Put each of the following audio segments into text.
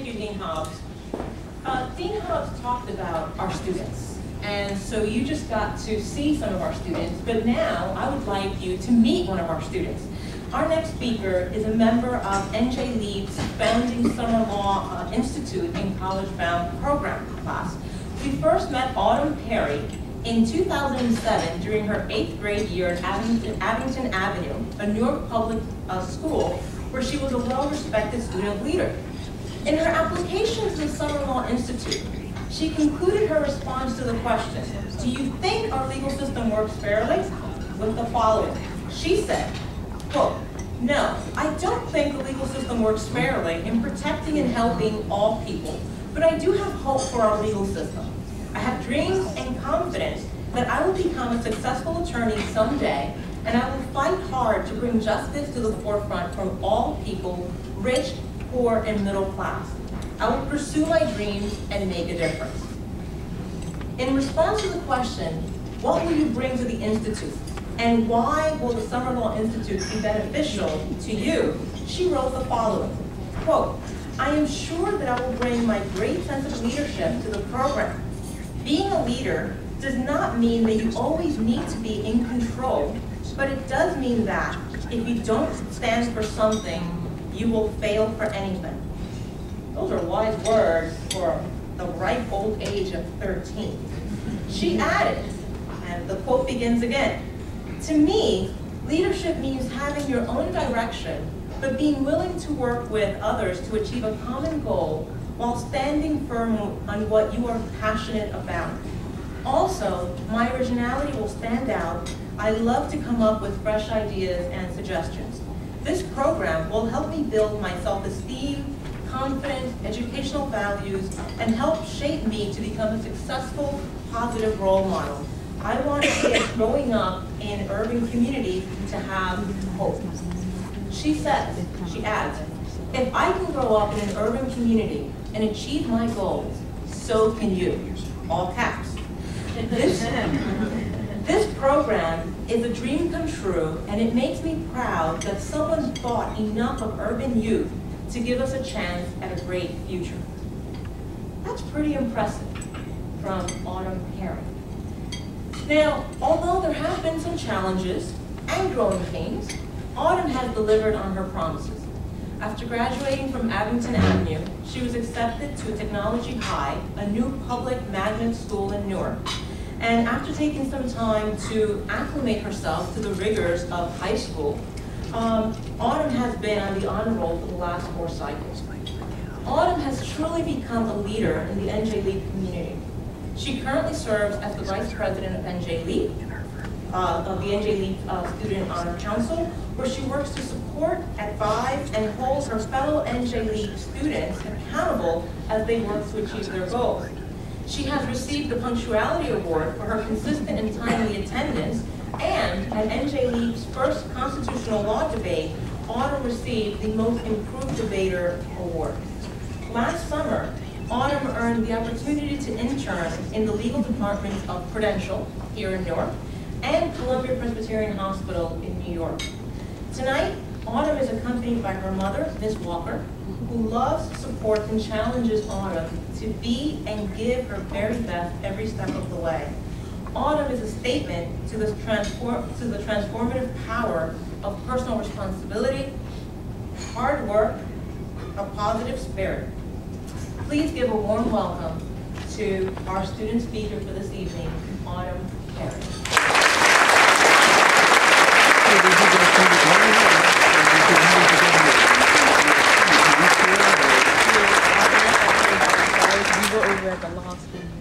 you, Dean Hobbs. Dean Hobbs talked about our students, and so you just got to see some of our students, but now I would like you to meet one of our students. Our next speaker is a member of NJ LEEP's Founding Summer Law Institute in College-Bound Program class. We first met Autumn Perry in 2007 during her 8th grade year at Abington Avenue, a Newark public school where she was a well-respected student leader. In her application to the Summer Law Institute, she concluded her response to the question, "Do you think our legal system works fairly?" with the following. She said, quote, "No, I don't think the legal system works fairly in protecting and helping all people, but I do have hope for our legal system. I have dreams and confidence that I will become a successful attorney someday, and I will fight hard to bring justice to the forefront for all people, rich, poor, and middle class. I will pursue my dreams and make a difference." In response to the question, what will you bring to the Institute, and why will the Summer Law Institute be beneficial to you, she wrote the following, quote, "I am sure that I will bring my great sense of leadership to the program. Being a leader does not mean that you always need to be in control, but it does mean that if you don't stand for something, you will fail for anything." Those are wise words for the ripe old age of 13. She added, and the quote begins again, "To me, leadership means having your own direction, but being willing to work with others to achieve a common goal while standing firm on what you are passionate about. Also, my originality will stand out. I love to come up with fresh ideas and suggestions. This program will help me build my self-esteem, confidence, educational values, and help shape me to become a successful, positive role model. I want kids growing up in urban communities to have hope." She adds, "If I can grow up in an urban community and achieve my goals, so can you." All caps. This program is a dream come true, and it makes me proud that someone thought enough of urban youth to give us a chance at a great future. That's pretty impressive from Autumn Perry. Now, although there have been some challenges and growing pains, Autumn has delivered on her promises. After graduating from Abington Avenue, she was accepted to Technology High, a new public magnet school in Newark. And after taking some time to acclimate herself to the rigors of high school, Autumn has been on the honor roll for the last 4 cycles. Autumn has truly become a leader in the NJ LEEP community. She currently serves as the Vice President of NJ LEEP, of the NJ LEEP Student Honor Council, where she works to support, advise, and hold her fellow NJ LEEP students accountable as they work to achieve their goals. She has received the Punctuality Award for her consistent and timely attendance, and at NJ LEEP's first constitutional law debate, Autumn received the Most Improved Debater Award. Last summer, Autumn earned the opportunity to intern in the legal departments of Prudential here in Newark and Columbia Presbyterian Hospital in New York. Tonight, Autumn is accompanied by her mother, Ms. Walker, who loves, supports, and challenges Autumn to be and give her very best every step of the way. Autumn is a statement to the transformative power of personal responsibility, hard work, a positive spirit. Please give a warm welcome to our student speaker for this evening, Autumn Perry.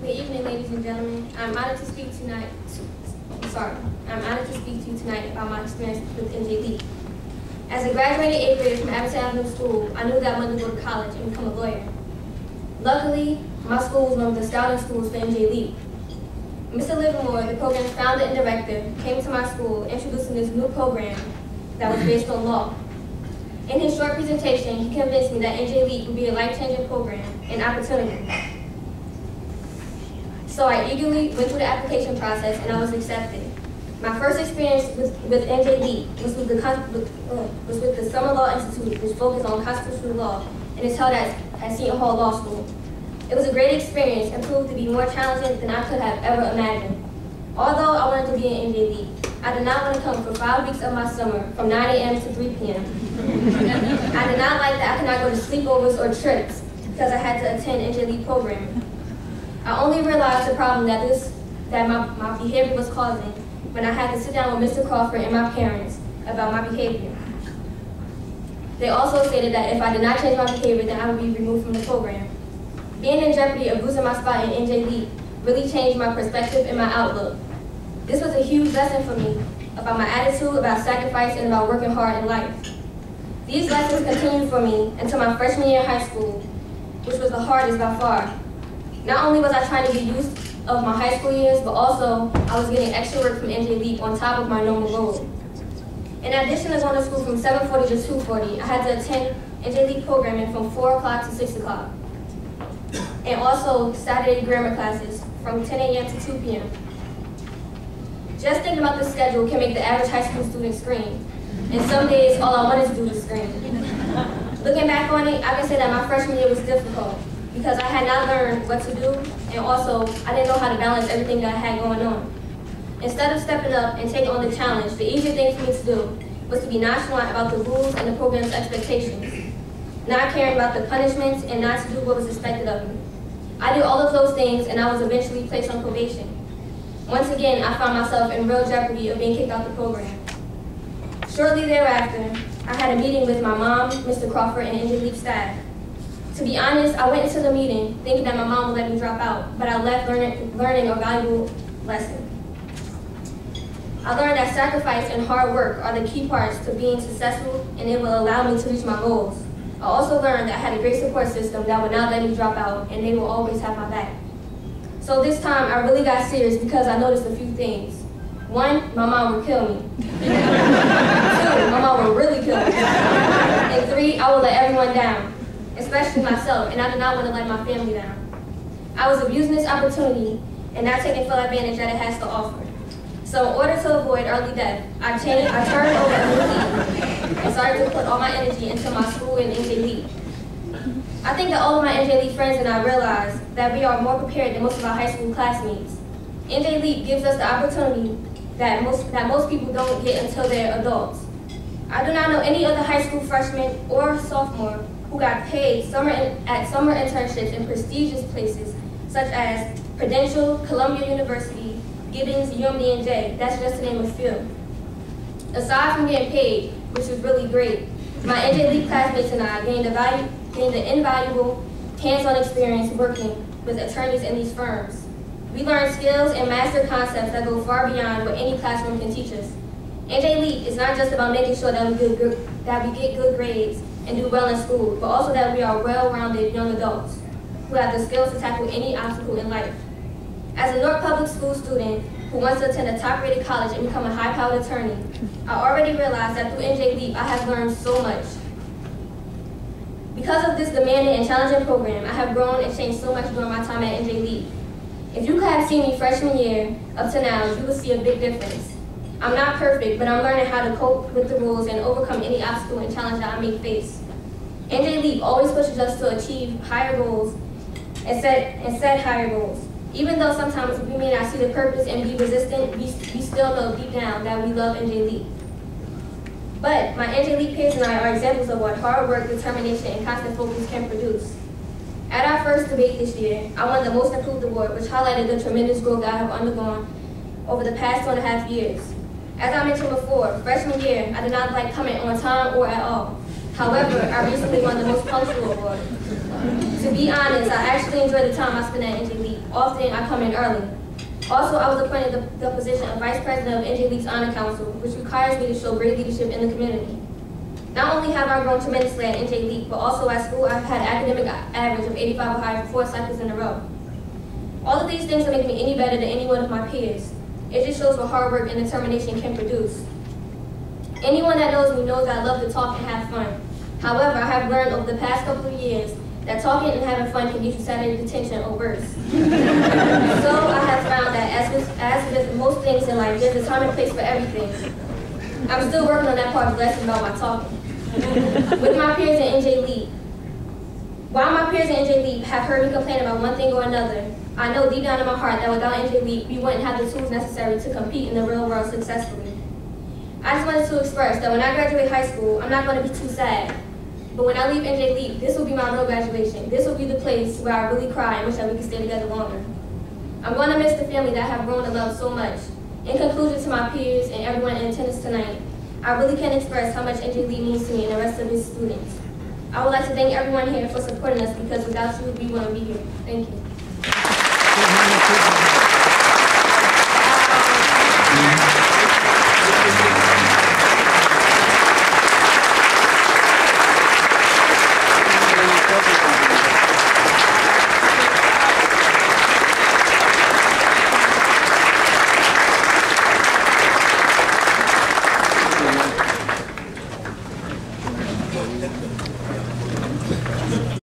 Good evening, ladies and gentlemen. I'm honored to speak to you tonight about my experience with NJ LEEP. As a graduated 8th grader from Abington Avenue School, I knew that I wanted to go to college and become a lawyer. Luckily, my school was one of the scouting schools for NJ LEEP. Mr. Livermore, the program's founder and director, came to my school introducing this new program that was based on law. In his short presentation, he convinced me that NJ LEEP would be a life-changing program and opportunity. So I eagerly went through the application process and I was accepted. My first experience with NJ LEEP was with the Summer Law Institute, which focuses on constitutional law and is held at at Seton Hall Law School. It was a great experience and proved to be more challenging than I could have ever imagined. Although I wanted to be an NJ LEEP, I did not want to come for 5 weeks of my summer from 9 a.m. to 3 p.m. I did not like that I could not go to sleepovers or trips because I had to attend NJ LEEP programming. I only realized the problem that my behavior was causing when I had to sit down with Mr. Crawford and my parents about my behavior. They also stated that if I did not change my behavior, then I would be removed from the program. Being in jeopardy of losing my spot in NJ LEEP really changed my perspective and my outlook. This was a huge lesson for me about my attitude, about sacrifice, and about working hard in life. These lessons continued for me until my freshman year in high school, which was the hardest by far. Not only was I trying to get used of my high school years, but also I was getting extra work from NJ LEEP on top of my normal load. In addition to going to school from 7:40 to 2:40, I had to attend NJ LEEP programming from 4 o'clock to 6 o'clock. And also Saturday grammar classes from 10 a.m. to 2 p.m. Just thinking about this schedule can make the average high school student scream. And some days, all I wanted to do was scream. Looking back on it, I can say that my freshman year was difficult because I had not learned what to do, and also I didn't know how to balance everything that I had going on. Instead of stepping up and taking on the challenge, the easier thing for me to do was to be nonchalant about the rules and the program's expectations, not caring about the punishments and not to do what was expected of me. I did all of those things and I was eventually placed on probation. Once again, I found myself in real jeopardy of being kicked out the program. Shortly thereafter, I had a meeting with my mom, Mr. Crawford, and NJ LEEP staff. To be honest, I went into the meeting thinking that my mom would let me drop out, but I left learning a valuable lesson. I learned that sacrifice and hard work are the key parts to being successful, and it will allow me to reach my goals. I also learned that I had a great support system that would not let me drop out, and they will always have my back. So this time, I really got serious because I noticed a few things. 1, my mom would kill me. 2, my mom would really kill me. And 3, I would let everyone down, especially myself, and I did not want to let my family down. I was abusing this opportunity and not taking full advantage that it has to offer. So in order to avoid early death, I turned over a new leaf and started to put all my energy into my school and NJ LEEP. I think that all of my NJ LEEP friends and I realized that we are more prepared than most of our high school classmates. NJ LEEP gives us the opportunity that most people don't get until they're adults. I do not know any other high school freshman or sophomore who got paid at summer internships in prestigious places such as Prudential, Columbia University, Gibbons, UMD&J, that's just to name a few. Aside from getting paid, which was really great, my NJ LEEP classmates and I gained the invaluable hands-on experience working with attorneys in these firms. We learned skills and mastered concepts that go far beyond what any classroom can teach us. NJ LEEP is not just about making sure that we get good grades and do well in school, but also that we are well-rounded young adults who have the skills to tackle any obstacle in life. As a Newark public school student who wants to attend a top-rated college and become a high-powered attorney, I already realized that through NJ LEEP, I have learned so much. Because of this demanding and challenging program, I have grown and changed so much during my time at NJ LEEP. If you could have seen me freshman year up to now, you would see a big difference. I'm not perfect, but I'm learning how to cope with the rules and overcome any obstacle and challenge that I may face. NJ LEEP always pushes us to achieve higher goals and set higher goals. Even though sometimes we may not see the purpose and be resistant, we still know deep down that we love NJ LEEP. But my NJ LEEP peers and I are examples of what hard work, determination, and constant focus can produce. At our first debate this year, I won the Most Improved Award, which highlighted the tremendous growth that I have undergone over the past 2.5 years. As I mentioned before, freshman year, I did not like coming on time or at all. However, I recently won the Most Punctual Award. To be honest, I actually enjoy the time I spend at NJ LEEP. Often, I come in early. Also, I was appointed the position of Vice President of NJ LEEP's Honor Council, which requires me to show great leadership in the community. Not only have I grown tremendously at NJ LEEP, but also at school I've had academic average of 85 or higher for 4 cycles in a row. All of these things don't make me any better than any one of my peers. It just shows what hard work and determination can produce. Anyone that knows me knows that I love to talk and have fun. However, I have learned over the past couple of years that talking and having fun can get you sat in detention or worse. So I have found that as with most things in life, there's a time and place for everything. I'm still working on that part of the lesson about my talking. With my peers in NJ LEEP, While my peers in NJ LEEP have heard me complain about one thing or another, I know deep down in my heart that without NJ LEEP, we wouldn't have the tools necessary to compete in the real world successfully. I just wanted to express that when I graduate high school, I'm not going to be too sad. But when I leave NJ LEEP, this will be my real graduation. This will be the place where I really cry and wish that we could stay together longer. I'm going to miss the family that I have grown to love so much. In conclusion, to my peers and everyone in attendance tonight, I really can't express how much NJ LEEP means to me and the rest of its students. I would like to thank everyone here for supporting us because without you, we wouldn't be here. Thank you.